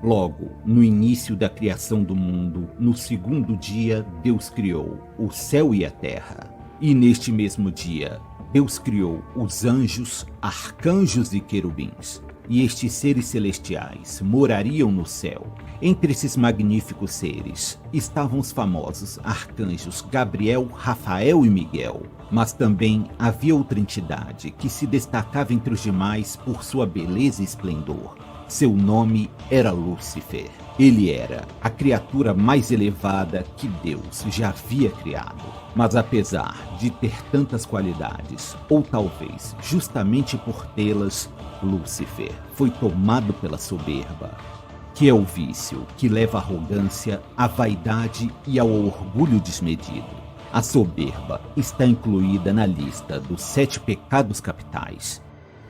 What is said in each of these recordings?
Logo, no início da criação do mundo, no segundo dia, Deus criou o céu e a terra. E neste mesmo dia, Deus criou os anjos, arcanjos e querubins. E estes seres celestiais morariam no céu. Entre esses magníficos seres estavam os famosos arcanjos Gabriel, Rafael e Miguel. Mas também havia outra entidade que se destacava entre os demais por sua beleza e esplendor. Seu nome era Lúcifer. Ele era a criatura mais elevada que Deus já havia criado. Mas apesar de ter tantas qualidades, ou talvez justamente por tê-las, Lúcifer foi tomado pela soberba, que é o vício que leva à arrogância, à vaidade e ao orgulho desmedido. A soberba está incluída na lista dos 7 pecados capitais.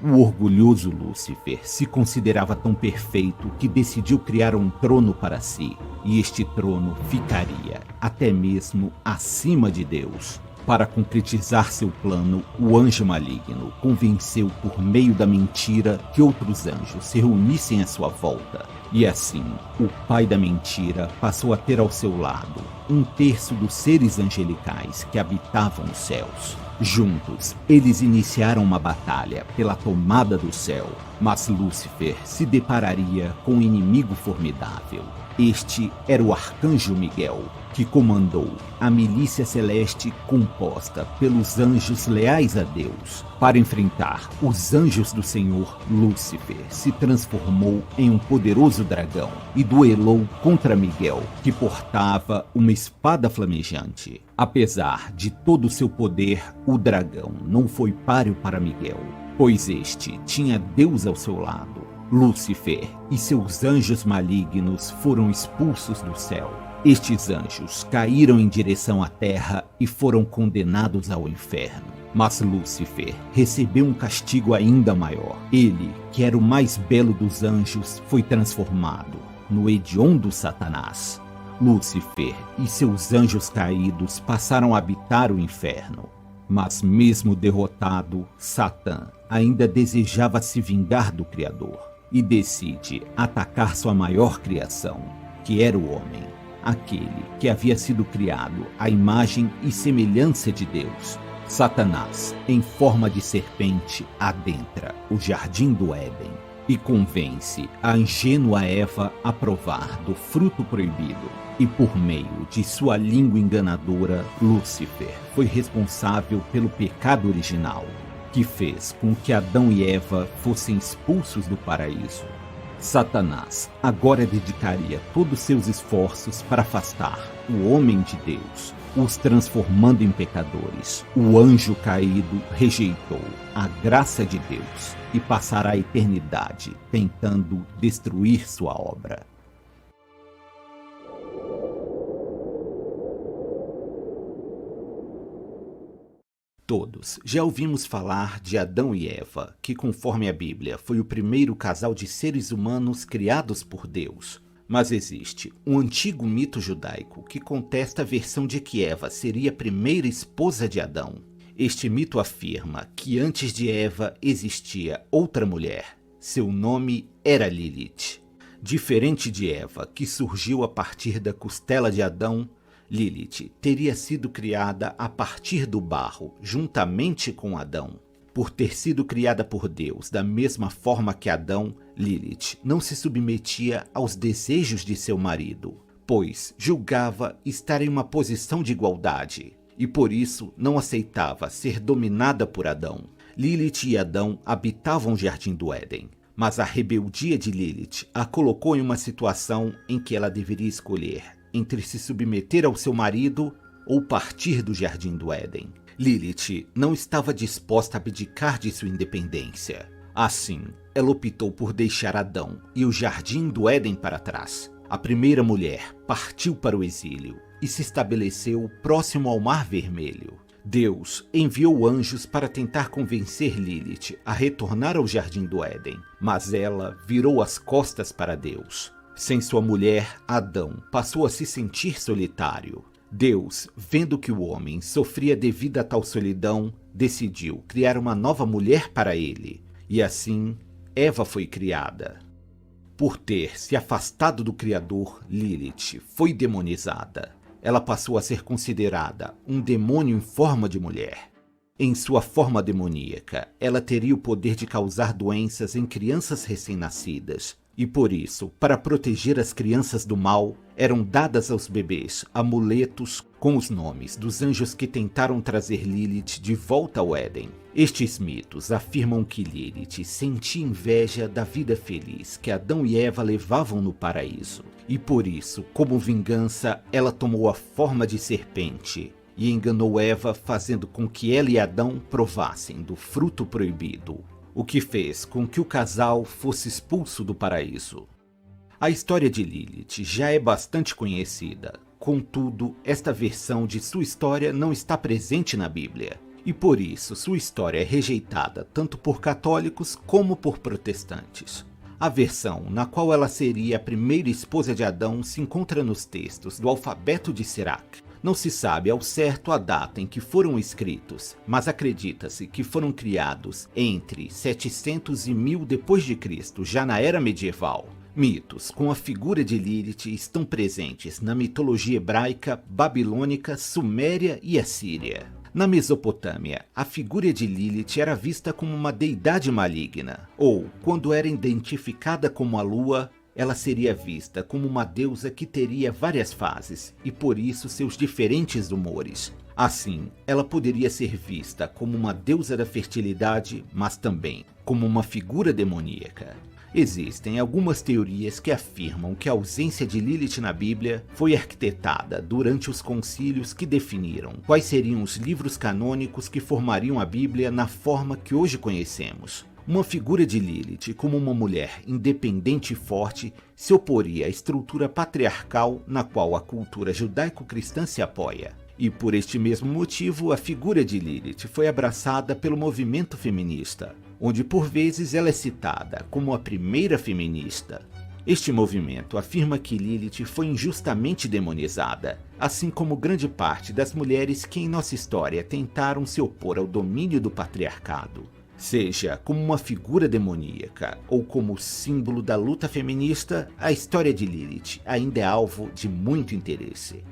O orgulhoso Lúcifer se considerava tão perfeito que decidiu criar um trono para si, e este trono ficaria até mesmo acima de Deus. Para concretizar seu plano, o anjo maligno convenceu por meio da mentira que outros anjos se reunissem à sua volta. E assim, o pai da mentira passou a ter ao seu lado 1/3 dos seres angelicais que habitavam os céus. Juntos, eles iniciaram uma batalha pela tomada do céu, mas Lúcifer se depararia com um inimigo formidável. Este era o arcanjo Miguel, que comandou a milícia celeste composta pelos anjos leais a Deus. Para enfrentar os anjos do Senhor, Lúcifer se transformou em um poderoso dragão e duelou contra Miguel, que portava uma espada flamejante. Apesar de todo o seu poder, o dragão não foi páreo para Miguel, pois este tinha Deus ao seu lado. Lúcifer e seus anjos malignos foram expulsos do céu. Estes anjos caíram em direção à terra e foram condenados ao inferno. Mas Lúcifer recebeu um castigo ainda maior. Ele, que era o mais belo dos anjos, foi transformado no hediondo Satanás. Lúcifer e seus anjos caídos passaram a habitar o inferno. Mas mesmo derrotado, Satã ainda desejava se vingar do Criador e decide atacar sua maior criação, que era o homem, aquele que havia sido criado à imagem e semelhança de Deus. Satanás, em forma de serpente, adentra o jardim do Éden e convence a ingênua Eva a provar do fruto proibido. E por meio de sua língua enganadora, Lúcifer foi responsável pelo pecado original, que fez com que Adão e Eva fossem expulsos do paraíso. Satanás agora dedicaria todos seus esforços para afastar o homem de Deus, os transformando em pecadores. O anjo caído rejeitou a graça de Deus e passará a eternidade tentando destruir sua obra. Todos já ouvimos falar de Adão e Eva, que, conforme a Bíblia, foi o primeiro casal de seres humanos criados por Deus. Mas existe um antigo mito judaico que contesta a versão de que Eva seria a primeira esposa de Adão. Este mito afirma que antes de Eva existia outra mulher. Seu nome era Lilith. Diferente de Eva, que surgiu a partir da costela de Adão, Lilith teria sido criada a partir do barro, juntamente com Adão. Por ter sido criada por Deus da mesma forma que Adão, Lilith não se submetia aos desejos de seu marido, pois julgava estar em uma posição de igualdade, e por isso não aceitava ser dominada por Adão. Lilith e Adão habitavam o jardim do Éden, mas a rebeldia de Lilith a colocou em uma situação em que ela deveria escolher entre se submeter ao seu marido ou partir do jardim do Éden. Lilith não estava disposta a abdicar de sua independência. Assim, ela optou por deixar Adão e o jardim do Éden para trás. A primeira mulher partiu para o exílio e se estabeleceu próximo ao Mar Vermelho. Deus enviou anjos para tentar convencer Lilith a retornar ao jardim do Éden, mas ela virou as costas para Deus. Sem sua mulher, Adão passou a se sentir solitário. Deus, vendo que o homem sofria devido a tal solidão, decidiu criar uma nova mulher para ele. E assim, Eva foi criada. Por ter se afastado do Criador, Lilith foi demonizada. Ela passou a ser considerada um demônio em forma de mulher. Em sua forma demoníaca, ela teria o poder de causar doenças em crianças recém-nascidas. E por isso, para proteger as crianças do mal, eram dadas aos bebês amuletos com os nomes dos anjos que tentaram trazer Lilith de volta ao Éden. Estes mitos afirmam que Lilith sentia inveja da vida feliz que Adão e Eva levavam no paraíso. E por isso, como vingança, ela tomou a forma de serpente e enganou Eva, fazendo com que ela e Adão provassem do fruto proibido, o que fez com que o casal fosse expulso do paraíso. A história de Lilith já é bastante conhecida, contudo, esta versão de sua história não está presente na Bíblia, e por isso sua história é rejeitada tanto por católicos como por protestantes. A versão na qual ela seria a primeira esposa de Adão se encontra nos textos do alfabeto de Sirac. Não se sabe ao certo a data em que foram escritos, mas acredita-se que foram criados entre 700 e 1000 d.C., já na era medieval. Mitos com a figura de Lilith estão presentes na mitologia hebraica, babilônica, suméria e assíria. Na Mesopotâmia, a figura de Lilith era vista como uma deidade maligna, ou, quando era identificada como a lua, ela seria vista como uma deusa que teria várias fases e por isso seus diferentes humores. Assim, ela poderia ser vista como uma deusa da fertilidade, mas também como uma figura demoníaca. Existem algumas teorias que afirmam que a ausência de Lilith na Bíblia foi arquitetada durante os concílios que definiram quais seriam os livros canônicos que formariam a Bíblia na forma que hoje conhecemos. Uma figura de Lilith como uma mulher independente e forte se oporia à estrutura patriarcal na qual a cultura judaico-cristã se apoia. E por este mesmo motivo, a figura de Lilith foi abraçada pelo movimento feminista, onde por vezes ela é citada como a primeira feminista. Este movimento afirma que Lilith foi injustamente demonizada, assim como grande parte das mulheres que em nossa história tentaram se opor ao domínio do patriarcado. Seja como uma figura demoníaca ou como símbolo da luta feminista, a história de Lilith ainda é alvo de muito interesse.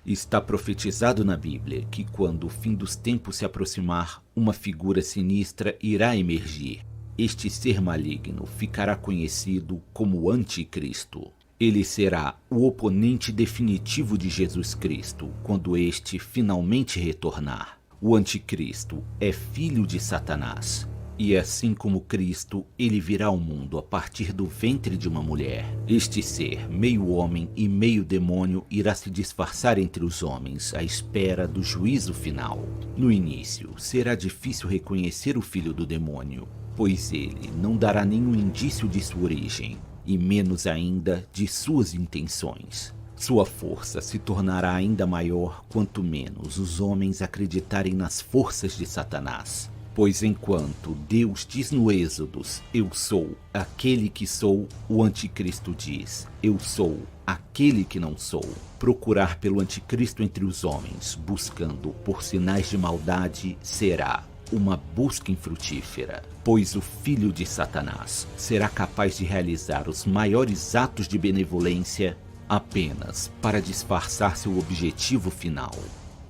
Está profetizado na Bíblia que quando o fim dos tempos se aproximar, uma figura sinistra irá emergir. Este ser maligno ficará conhecido como Anticristo. Ele será o oponente definitivo de Jesus Cristo quando este finalmente retornar. O Anticristo é filho de Satanás. E assim como Cristo, ele virá ao mundo a partir do ventre de uma mulher. Este ser, meio homem e meio demônio, irá se disfarçar entre os homens à espera do juízo final. No início, será difícil reconhecer o filho do demônio, pois ele não dará nenhum indício de sua origem, e menos ainda de suas intenções. Sua força se tornará ainda maior quanto menos os homens acreditarem nas forças de Satanás. Pois enquanto Deus diz no Êxodos, eu sou aquele que sou, o Anticristo diz, eu sou aquele que não sou. Procurar pelo Anticristo entre os homens, buscando por sinais de maldade, será uma busca infrutífera, pois o filho de Satanás será capaz de realizar os maiores atos de benevolência apenas para disfarçar seu objetivo final,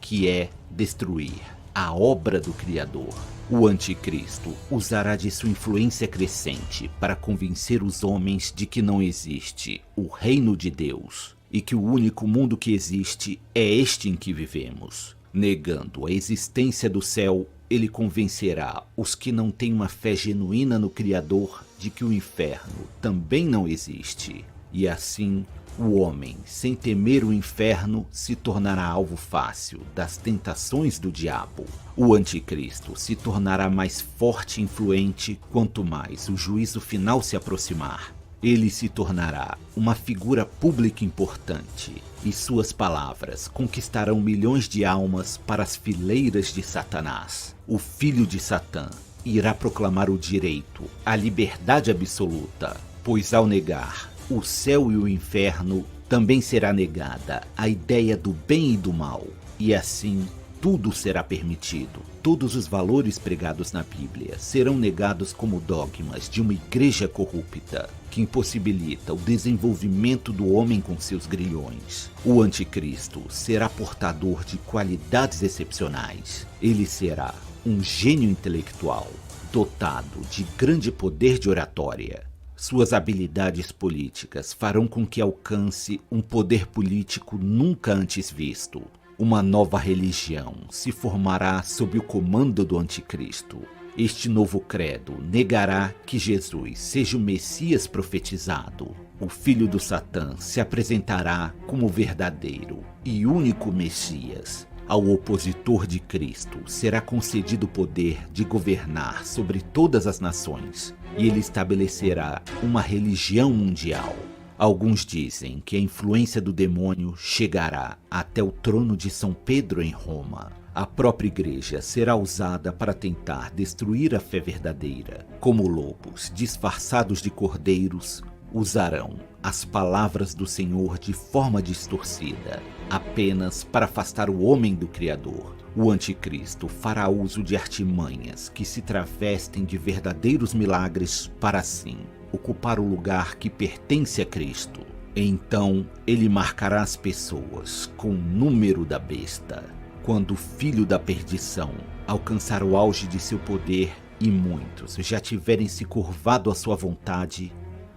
que é destruir a obra do Criador. O Anticristo usará de sua influência crescente para convencer os homens de que não existe o reino de Deus e que o único mundo que existe é este em que vivemos. Negando a existência do céu, ele convencerá os que não têm uma fé genuína no Criador de que o inferno também não existe. E assim, o homem, sem temer o inferno, se tornará alvo fácil das tentações do diabo. O Anticristo se tornará mais forte e influente quanto mais o juízo final se aproximar. Ele se tornará uma figura pública importante e suas palavras conquistarão milhões de almas para as fileiras de Satanás. O filho de Satã irá proclamar o direito à liberdade absoluta, pois ao negar o céu e o inferno, também será negada a ideia do bem e do mal, e assim tudo será permitido. Todos os valores pregados na Bíblia serão negados como dogmas de uma igreja corrupta, que impossibilita o desenvolvimento do homem com seus grilhões. O anticristo será portador de qualidades excepcionais. Ele será um gênio intelectual, dotado de grande poder de oratória. Suas habilidades políticas farão com que alcance um poder político nunca antes visto. Uma nova religião se formará sob o comando do anticristo. Este novo credo negará que Jesus seja o Messias profetizado. O filho do Satã se apresentará como verdadeiro e único Messias. Ao opositor de Cristo será concedido o poder de governar sobre todas as nações, e ele estabelecerá uma religião mundial. Alguns dizem que a influência do demônio chegará até o trono de São Pedro em Roma. A própria igreja será usada para tentar destruir a fé verdadeira. Como lobos disfarçados de cordeiros, usarão as palavras do Senhor de forma distorcida, apenas para afastar o homem do Criador. O anticristo fará uso de artimanhas que se travestem de verdadeiros milagres para assim ocupar o lugar que pertence a Cristo. Então ele marcará as pessoas com o número da besta. Quando o filho da perdição alcançar o auge de seu poder e muitos já tiverem se curvado à sua vontade,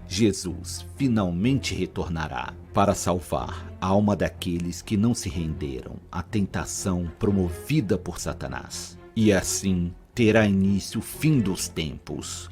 Jesus finalmente retornará para salvar a alma daqueles que não se renderam à tentação promovida por Satanás. E assim terá início o fim dos tempos.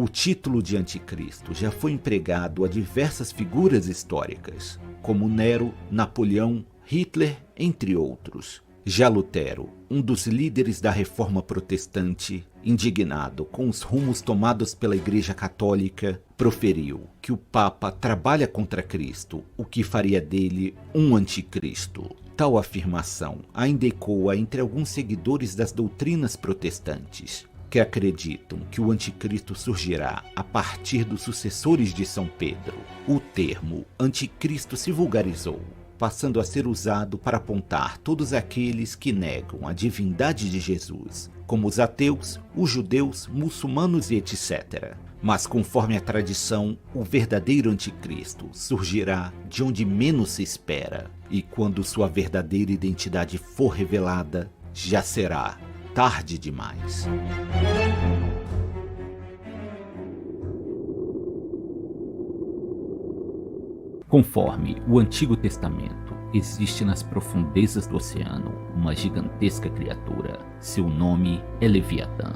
O título de anticristo já foi empregado a diversas figuras históricas, como Nero, Napoleão, Hitler, entre outros. Já Lutero, um dos líderes da Reforma Protestante, indignado com os rumos tomados pela Igreja Católica, proferiu que o Papa trabalha contra Cristo, o que faria dele um anticristo. Tal afirmação ainda ecoa entre alguns seguidores das doutrinas protestantes, que acreditam que o anticristo surgirá a partir dos sucessores de São Pedro. O termo anticristo se vulgarizou, passando a ser usado para apontar todos aqueles que negam a divindade de Jesus, como os ateus, os judeus, muçulmanos e etc. Mas conforme a tradição, o verdadeiro anticristo surgirá de onde menos se espera, e quando sua verdadeira identidade for revelada, já será tarde demais. Conforme o Antigo Testamento, existe nas profundezas do oceano uma gigantesca criatura. Seu nome é Leviatã.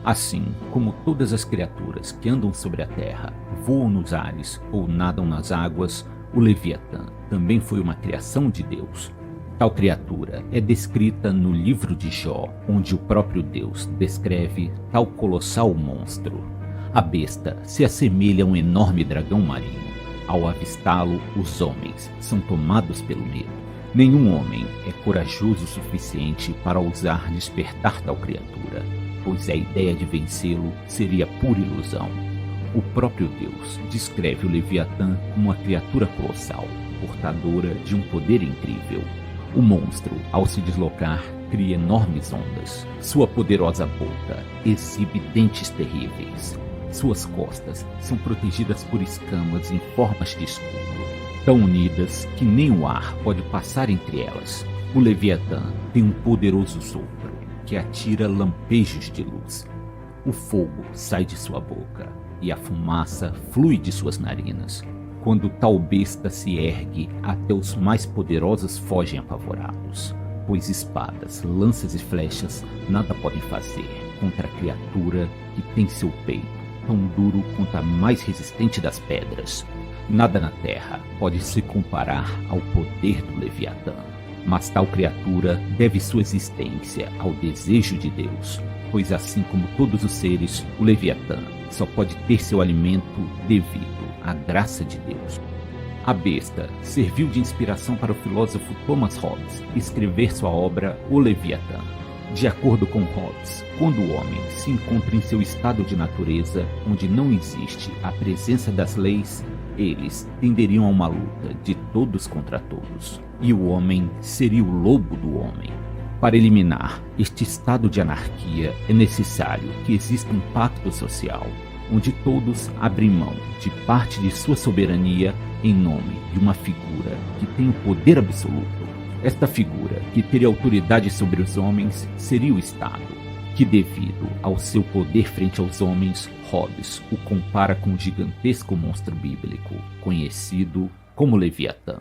Assim como todas as criaturas que andam sobre a terra, voam nos ares ou nadam nas águas, o Leviatã também foi uma criação de Deus. Tal criatura é descrita no livro de Jó, onde o próprio Deus descreve tal colossal monstro. A besta se assemelha a um enorme dragão marinho. Ao avistá-lo, os homens são tomados pelo medo. Nenhum homem é corajoso o suficiente para ousar despertar tal criatura, pois a ideia de vencê-lo seria pura ilusão. O próprio Deus descreve o Leviatã como uma criatura colossal, portadora de um poder incrível. O monstro, ao se deslocar, cria enormes ondas. Sua poderosa boca exibe dentes terríveis. Suas costas são protegidas por escamas em formas de escudo, tão unidas que nem o ar pode passar entre elas. O Leviatã tem um poderoso sopro que atira lampejos de luz. O fogo sai de sua boca e a fumaça flui de suas narinas. Quando tal besta se ergue, até os mais poderosos fogem apavorados, pois espadas, lanças e flechas nada podem fazer contra a criatura que tem seu peito tão duro quanto a mais resistente das pedras. Nada na Terra pode se comparar ao poder do Leviatã, mas tal criatura deve sua existência ao desejo de Deus, pois assim como todos os seres, o Leviatã só pode ter seu alimento devido à graça de Deus. A besta serviu de inspiração para o filósofo Thomas Hobbes escrever sua obra O Leviatã. De acordo com Hobbes, quando o homem se encontra em seu estado de natureza, onde não existe a presença das leis, eles tenderiam a uma luta de todos contra todos, e o homem seria o lobo do homem. Para eliminar este estado de anarquia, é necessário que exista um pacto social, onde todos abrem mão de parte de sua soberania em nome de uma figura que tem o poder absoluto. Esta figura, que teria autoridade sobre os homens, seria o Estado, que devido ao seu poder frente aos homens, Hobbes o compara com o gigantesco monstro bíblico, conhecido como Leviatã.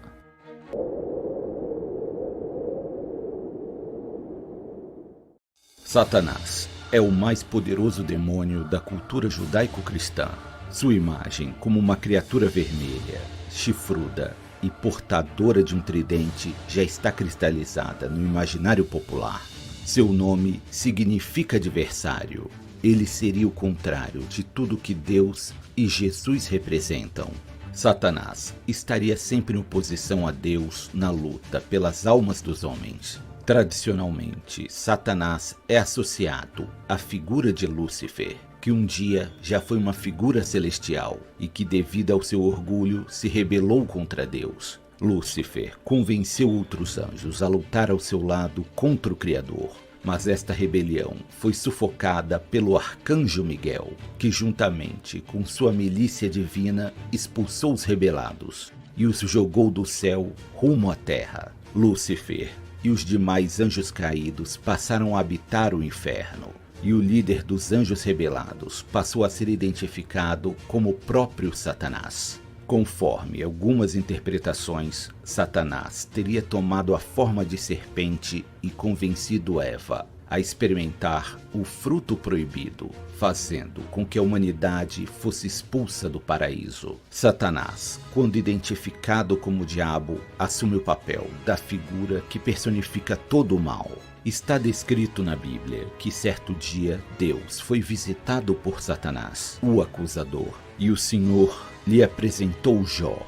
Satanás é o mais poderoso demônio da cultura judaico-cristã. Sua imagem como uma criatura vermelha, chifruda e portadora de um tridente já está cristalizada no imaginário popular. Seu nome significa adversário. Ele seria o contrário de tudo que Deus e Jesus representam. Satanás estaria sempre em oposição a Deus na luta pelas almas dos homens. Tradicionalmente, Satanás é associado à figura de Lúcifer, que um dia já foi uma figura celestial e que, devido ao seu orgulho, se rebelou contra Deus. Lúcifer convenceu outros anjos a lutar ao seu lado contra o Criador, mas esta rebelião foi sufocada pelo arcanjo Miguel, que juntamente com sua milícia divina expulsou os rebelados e os jogou do céu rumo à terra. Lúcifer e os demais anjos caídos passaram a habitar o inferno, e o líder dos anjos rebelados passou a ser identificado como o próprio Satanás. Conforme algumas interpretações, Satanás teria tomado a forma de serpente e convencido Eva a experimentar o fruto proibido, fazendo com que a humanidade fosse expulsa do paraíso. Satanás, quando identificado como diabo, assume o papel da figura que personifica todo o mal. Está descrito na Bíblia que certo dia Deus foi visitado por Satanás, o acusador, e o Senhor lhe apresentou Jó,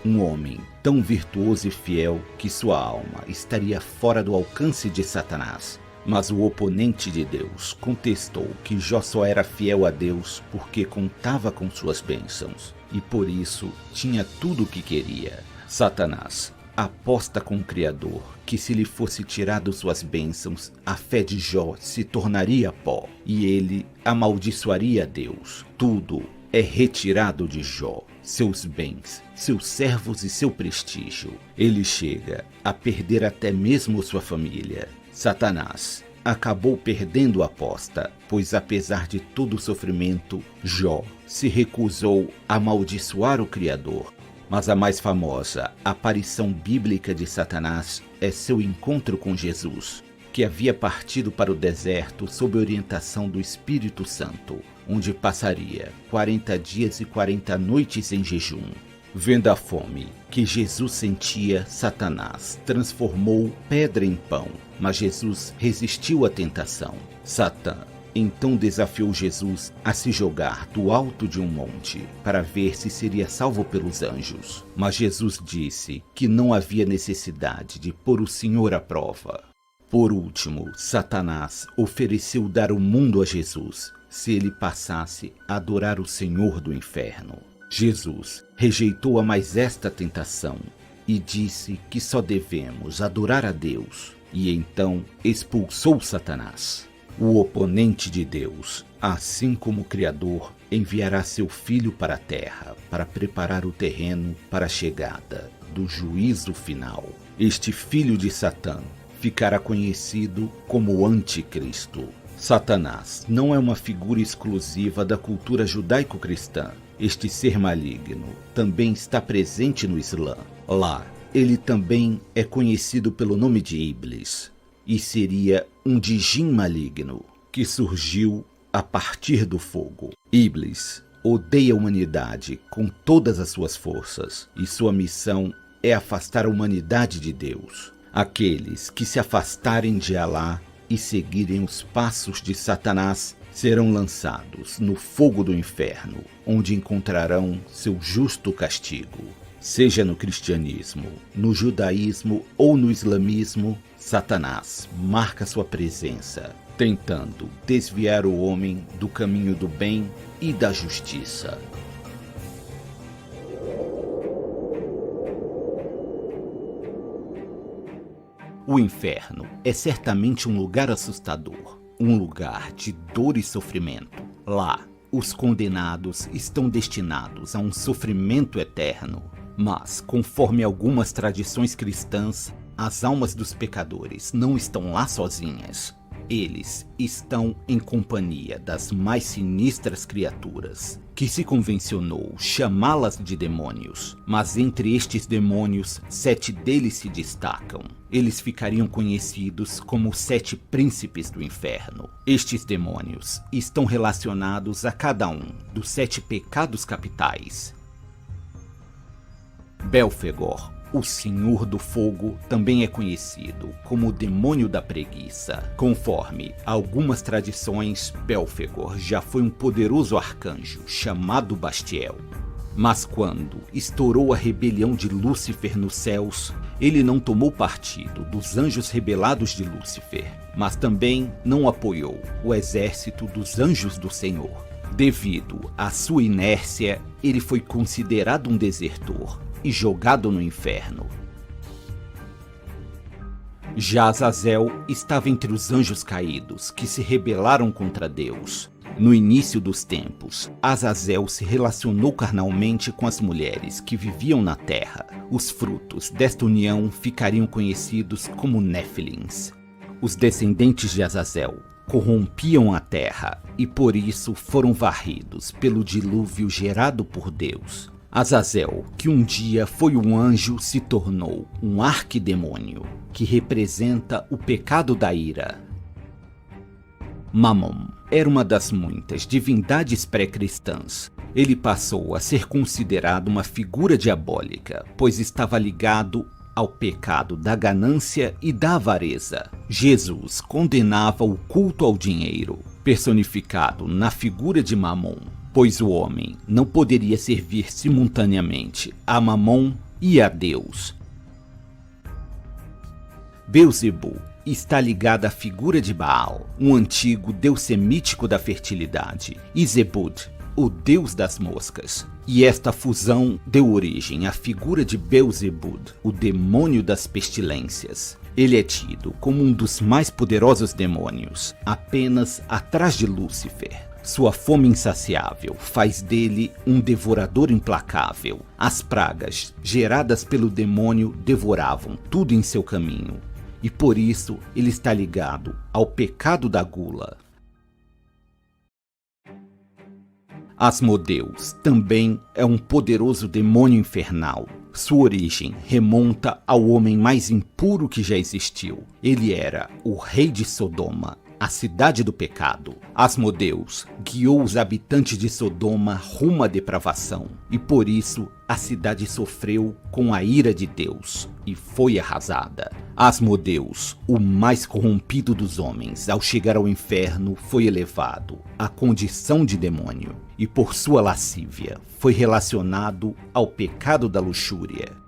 um homem tão virtuoso e fiel que sua alma estaria fora do alcance de Satanás. Mas o oponente de Deus contestou que Jó só era fiel a Deus porque contava com suas bênçãos e por isso tinha tudo o que queria. Satanás aposta com o Criador que se lhe fosse tirado suas bênçãos, a fé de Jó se tornaria pó e ele amaldiçoaria Deus. Tudo é retirado de Jó, seus bens, seus servos e seu prestígio. Ele chega a perder até mesmo sua família. Satanás acabou perdendo a aposta, pois apesar de todo o sofrimento, Jó se recusou a amaldiçoar o Criador. Mas a mais famosa aparição bíblica de Satanás é seu encontro com Jesus, que havia partido para o deserto sob orientação do Espírito Santo, onde passaria 40 dias e 40 noites em jejum. Vendo a fome que Jesus sentia, Satanás transformou pedra em pão, mas Jesus resistiu à tentação. Satã então desafiou Jesus a se jogar do alto de um monte para ver se seria salvo pelos anjos. Mas Jesus disse que não havia necessidade de pôr o Senhor à prova. Por último, Satanás ofereceu dar o mundo a Jesus se ele passasse a adorar o Senhor do inferno. Jesus rejeitou a mais esta tentação e disse que só devemos adorar a Deus, e então expulsou Satanás. O oponente de Deus, assim como o Criador, enviará seu Filho para a terra para preparar o terreno para a chegada do juízo final. Este filho de Satã ficará conhecido como o Anticristo. Satanás não é uma figura exclusiva da cultura judaico-cristã. Este ser maligno também está presente no Islã. Lá, ele também é conhecido pelo nome de Iblis, e seria um djinn maligno que surgiu a partir do fogo. Iblis odeia a humanidade com todas as suas forças e sua missão é afastar a humanidade de Deus. Aqueles que se afastarem de Alá e seguirem os passos de Satanás serão lançados no fogo do inferno, onde encontrarão seu justo castigo. Seja no cristianismo, no judaísmo ou no islamismo, Satanás marca sua presença, tentando desviar o homem do caminho do bem e da justiça. O inferno é certamente um lugar assustador, um lugar de dor e sofrimento. Lá, os condenados estão destinados a um sofrimento eterno. Mas, conforme algumas tradições cristãs, as almas dos pecadores não estão lá sozinhas. Eles estão em companhia das mais sinistras criaturas, que se convencionou chamá-las de demônios. Mas entre estes demônios, 7 deles se destacam. Eles ficariam conhecidos como os 7 príncipes do inferno. Estes demônios estão relacionados a cada um dos 7 pecados capitais. Belfegor, o Senhor do Fogo, também é conhecido como o demônio da preguiça. Conforme algumas tradições, Belfegor já foi um poderoso arcanjo chamado Bastiel. Mas quando estourou a rebelião de Lúcifer nos céus, ele não tomou partido dos anjos rebelados de Lúcifer, mas também não apoiou o exército dos anjos do Senhor. Devido à sua inércia, ele foi considerado um desertor e jogado no inferno. Já Azazel estava entre os anjos caídos que se rebelaram contra Deus. No início dos tempos, Azazel se relacionou carnalmente com as mulheres que viviam na terra. Os frutos desta união ficariam conhecidos como Néfilins. Os descendentes de Azazel corrompiam a terra e por isso foram varridos pelo dilúvio gerado por Deus. Azazel, que um dia foi um anjo, se tornou um arquidemônio, que representa o pecado da ira. Mamon era uma das muitas divindades pré-cristãs. Ele passou a ser considerado uma figura diabólica, pois estava ligado ao pecado da ganância e da avareza. Jesus condenava o culto ao dinheiro, personificado na figura de Mamon, pois o homem não poderia servir simultaneamente a Mamon e a Deus. Beelzebu está ligada à figura de Baal, um antigo deus semítico da fertilidade, e Zebud, o deus das moscas. E esta fusão deu origem à figura de Beelzebub, o demônio das pestilências. Ele é tido como um dos mais poderosos demônios, apenas atrás de Lúcifer. Sua fome insaciável faz dele um devorador implacável. As pragas geradas pelo demônio devoravam tudo em seu caminho, e por isso ele está ligado ao pecado da gula. Asmodeus também é um poderoso demônio infernal. Sua origem remonta ao homem mais impuro que já existiu. Ele era o rei de Sodoma, a cidade do pecado. Asmodeus guiou os habitantes de Sodoma rumo à depravação, e por isso a cidade sofreu com a ira de Deus e foi arrasada. Asmodeus, o mais corrompido dos homens, ao chegar ao inferno, foi elevado à condição de demônio, e por sua lascívia foi relacionado ao pecado da luxúria.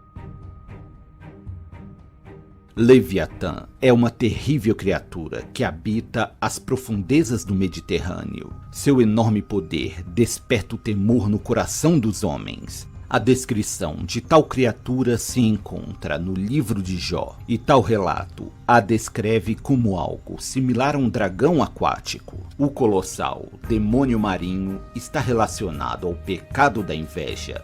Leviatã é uma terrível criatura que habita as profundezas do Mediterrâneo. Seu enorme poder desperta o temor no coração dos homens. A descrição de tal criatura se encontra no livro de Jó, e tal relato a descreve como algo similar a um dragão aquático. O colossal demônio marinho está relacionado ao pecado da inveja.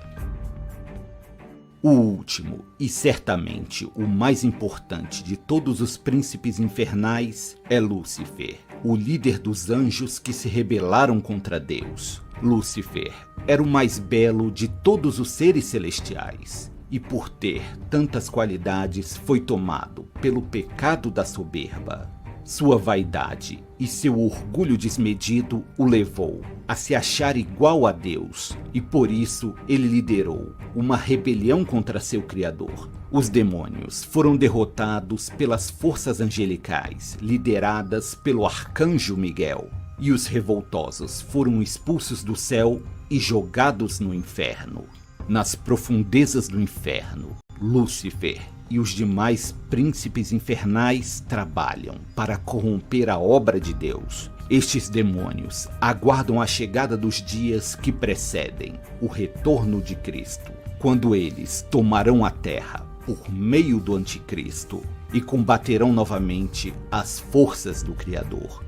O último, e certamente o mais importante de todos os príncipes infernais, é Lúcifer, o líder dos anjos que se rebelaram contra Deus. Lúcifer era o mais belo de todos os seres celestiais, e por ter tantas qualidades foi tomado pelo pecado da soberba. Sua vaidade e seu orgulho desmedido o levou a se achar igual a Deus, e por isso ele liderou uma rebelião contra seu Criador. Os demônios foram derrotados pelas forças angelicais, lideradas pelo arcanjo Miguel, e os revoltosos foram expulsos do céu e jogados no inferno. Nas profundezas do inferno, Lúcifer e os demais príncipes infernais trabalham para corromper a obra de Deus. Estes demônios aguardam a chegada dos dias que precedem o retorno de Cristo, quando eles tomarão a terra por meio do anticristo e combaterão novamente as forças do Criador.